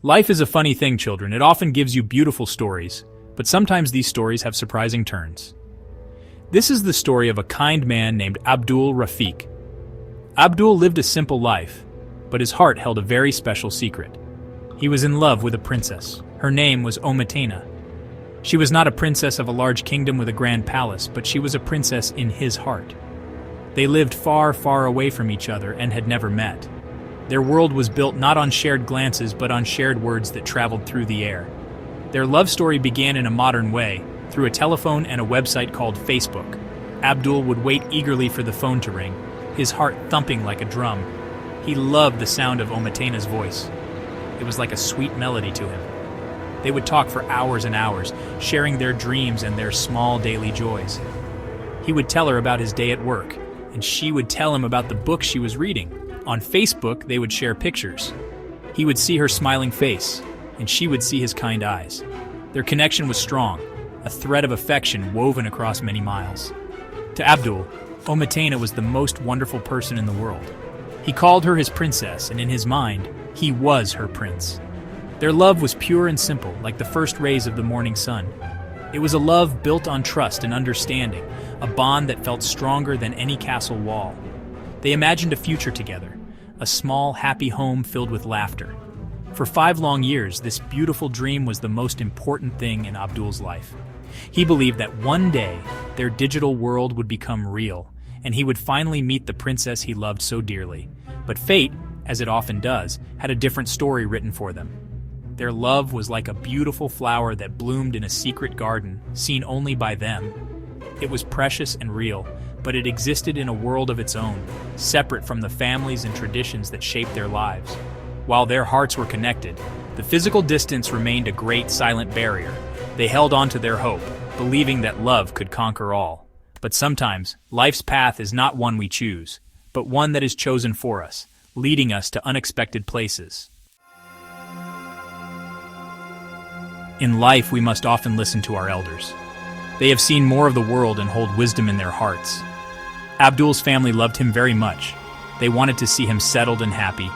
Life is a funny thing, children. It often gives you beautiful stories, but sometimes these stories have surprising turns. This is the story of a kind man named Abdul Raphique. Abdul lived a simple life, but his heart held a very special secret. He was in love with a princess. Her name was Ometena. She was not a princess of a large kingdom with a grand palace, but she was a princess in his heart. They lived far, far away from each other and had never met. Their world was built not on shared glances, but on shared words that traveled through the air. Their love story began in a modern way, through a telephone and a website called Facebook. Abdul would wait eagerly for the phone to ring, his heart thumping like a drum. He loved the sound of Ometena's voice. It was like a sweet melody to him. They would talk for hours and hours, sharing their dreams and their small daily joys. He would tell her about his day at work, and she would tell him about the book she was reading. On Facebook, they would share pictures. He would see her smiling face, and she would see his kind eyes. Their connection was strong, a thread of affection woven across many miles. To Abdul, Ometena was the most wonderful person in the world. He called her his princess, and in his mind, he was her prince. Their love was pure and simple, like the first rays of the morning sun. It was a love built on trust and understanding, a bond that felt stronger than any castle wall. They imagined a future together, a small, happy home filled with laughter. For 5 long years, this beautiful dream was the most important thing in Abdul's life. He believed that one day, their digital world would become real, and he would finally meet the princess he loved so dearly. But fate, as it often does, had a different story written for them. Their love was like a beautiful flower that bloomed in a secret garden, seen only by them. It was precious and real, but it existed in a world of its own, separate from the families and traditions that shaped their lives. While their hearts were connected, the physical distance remained a great silent barrier. They held on to their hope, believing that love could conquer all. But sometimes, life's path is not one we choose, but one that is chosen for us, leading us to unexpected places. In life, we must often listen to our elders. They have seen more of the world and hold wisdom in their hearts. Abdul's family loved him very much. They wanted to see him settled and happy.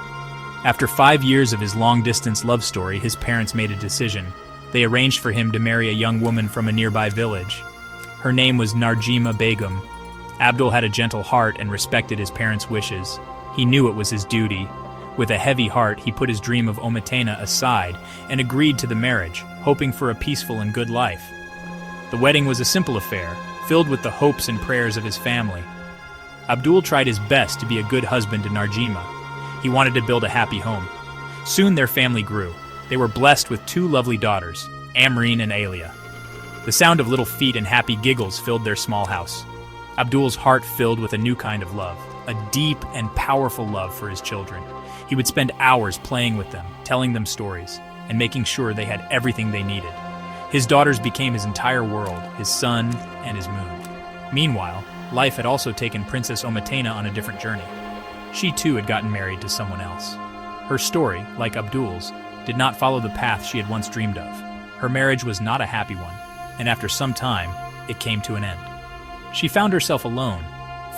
After 5 years of his long-distance love story, his parents made a decision. They arranged for him to marry a young woman from a nearby village. Her name was Narjima Begum. Abdul had a gentle heart and respected his parents' wishes. He knew it was his duty. With a heavy heart, he put his dream of Ometena aside and agreed to the marriage, hoping for a peaceful and good life. The wedding was a simple affair, filled with the hopes and prayers of his family. Abdul tried his best to be a good husband to Narjima. He wanted to build a happy home. Soon their family grew. They were blessed with 2 lovely daughters, Amreen and Alia. The sound of little feet and happy giggles filled their small house. Abdul's heart filled with a new kind of love, a deep and powerful love for his children. He would spend hours playing with them, telling them stories, and making sure they had everything they needed. His daughters became his entire world, his sun and his moon. Meanwhile, life had also taken Princess Ometena on a different journey. She too had gotten married to someone else. Her story, like Abdul's, did not follow the path she had once dreamed of. Her marriage was not a happy one, and after some time, it came to an end. She found herself alone,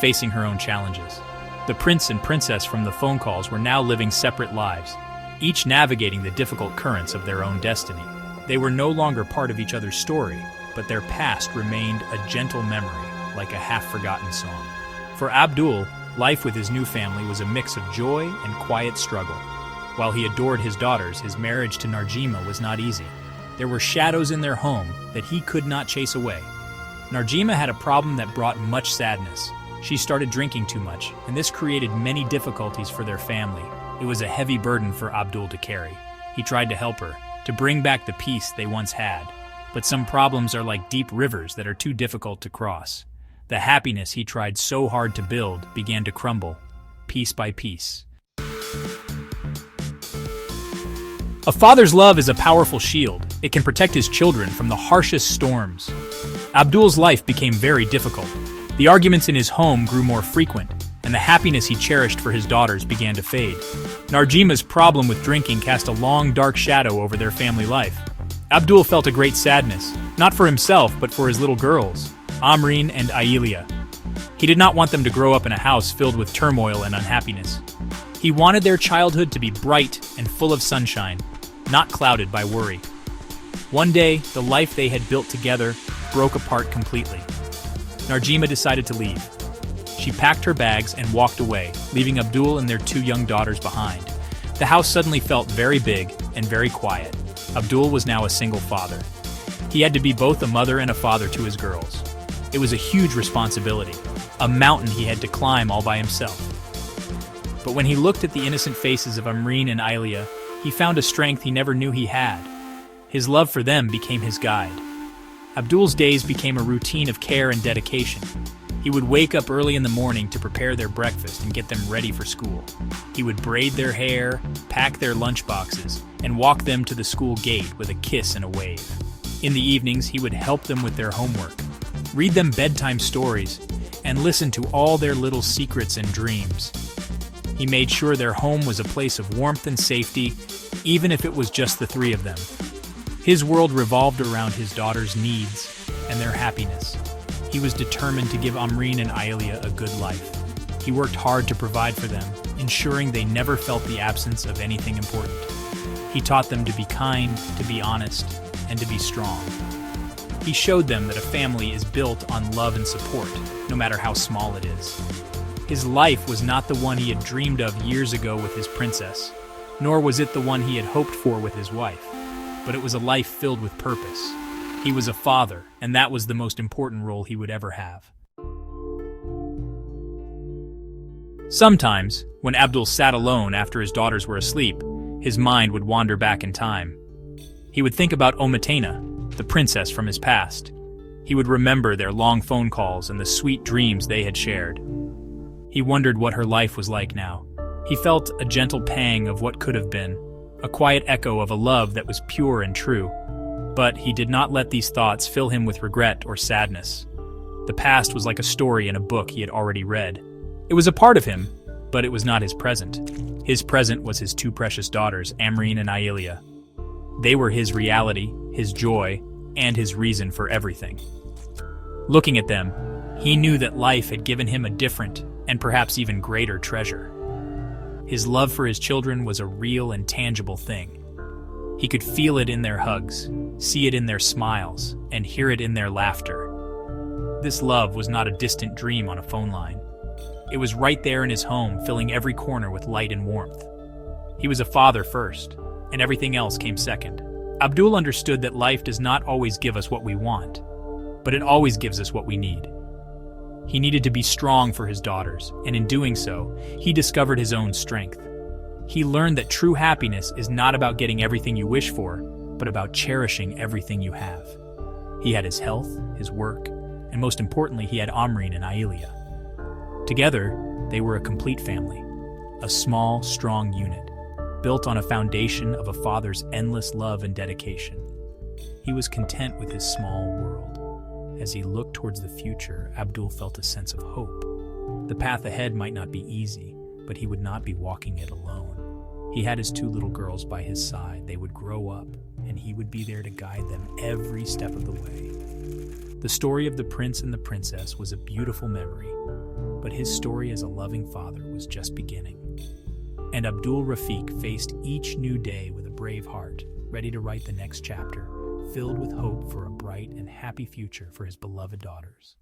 facing her own challenges. The prince and princess from the phone calls were now living separate lives, each navigating the difficult currents of their own destiny. They were no longer part of each other's story, but their past remained a gentle memory, like a half-forgotten song. For Abdul, life with his new family was a mix of joy and quiet struggle. While he adored his daughters, his marriage to Narjima was not easy. There were shadows in their home that he could not chase away. Narjima had a problem that brought much sadness. She started drinking too much, and this created many difficulties for their family. It was a heavy burden for Abdul to carry. He tried to help her, to bring back the peace they once had. But some problems are like deep rivers that are too difficult to cross. The happiness he tried so hard to build began to crumble, piece by piece. A father's love is a powerful shield. It can protect his children from the harshest storms. Abdul's life became very difficult. The arguments in his home grew more frequent, and the happiness he cherished for his daughters began to fade. Narjima's problem with drinking cast a long, dark shadow over their family life. Abdul felt a great sadness, not for himself, but for his little girls, Amreen and Ailia. He did not want them to grow up in a house filled with turmoil and unhappiness. He wanted their childhood to be bright and full of sunshine. not clouded by worry. One day, the life they had built together broke apart completely. Narjima decided to leave. She packed her bags and walked away, leaving Abdul and their 2 young daughters behind. The house suddenly felt very big and very quiet. Abdul was now a single father. He had to be both a mother and a father to his girls. It was a huge responsibility, a mountain he had to climb all by himself. But when he looked at the innocent faces of Amreen and Aylia, he found a strength he never knew he had. His love for them became his guide. Abdul's days became a routine of care and dedication. He would wake up early in the morning to prepare their breakfast and get them ready for school. He would braid their hair, pack their lunchboxes, and walk them to the school gate with a kiss and a wave. In the evenings, he would help them with their homework, read them bedtime stories, and listen to all their little secrets and dreams. He made sure their home was a place of warmth and safety, even if it was just the 3 of them. His world revolved around his daughters' needs and their happiness. He was determined to give Amreen and Aylia a good life. He worked hard to provide for them, ensuring they never felt the absence of anything important. He taught them to be kind, to be honest, and to be strong. He showed them that a family is built on love and support, no matter how small it is. His life was not the one he had dreamed of years ago with his princess, nor was it the one he had hoped for with his wife, but it was a life filled with purpose. He was a father, and that was the most important role he would ever have. Sometimes, when Abdul sat alone after his daughters were asleep, his mind would wander back in time. He would think about Ometena, the princess from his past. He would remember their long phone calls and the sweet dreams they had shared. He wondered what her life was like now. He felt a gentle pang of what could have been, a quiet echo of a love that was pure and true. But he did not let these thoughts fill him with regret or sadness. The past was like a story in a book he had already read. It was a part of him, but it was not his present. His present was his 2 precious daughters, Amreen and Aylia. They were his reality, his joy, and his reason for everything. Looking at them, he knew that life had given him a different and perhaps even greater treasure. His love for his children was a real and tangible thing. He could feel it in their hugs, see it in their smiles, and hear it in their laughter. This love was not a distant dream on a phone line. It was right there in his home, filling every corner with light and warmth. He was a father first, and everything else came second. Abdul understood that life does not always give us what we want, but it always gives us what we need. He needed to be strong for his daughters, and in doing so, he discovered his own strength. He learned that true happiness is not about getting everything you wish for, but about cherishing everything you have. He had his health, his work, and most importantly, he had Amreen and Aylia. Together, they were a complete family, a small, strong unit, built on a foundation of a father's endless love and dedication. He was content with his small world. As he looked towards the future, Abdul felt a sense of hope. The path ahead might not be easy, but he would not be walking it alone. He had his 2 little girls by his side. They would grow up, and he would be there to guide them every step of the way. The story of the prince and the princess was a beautiful memory, but his story as a loving father was just beginning. And Abdul Raphique faced each new day with a brave heart, ready to write the next chapter, filled with hope for a bright and happy future for his beloved daughters.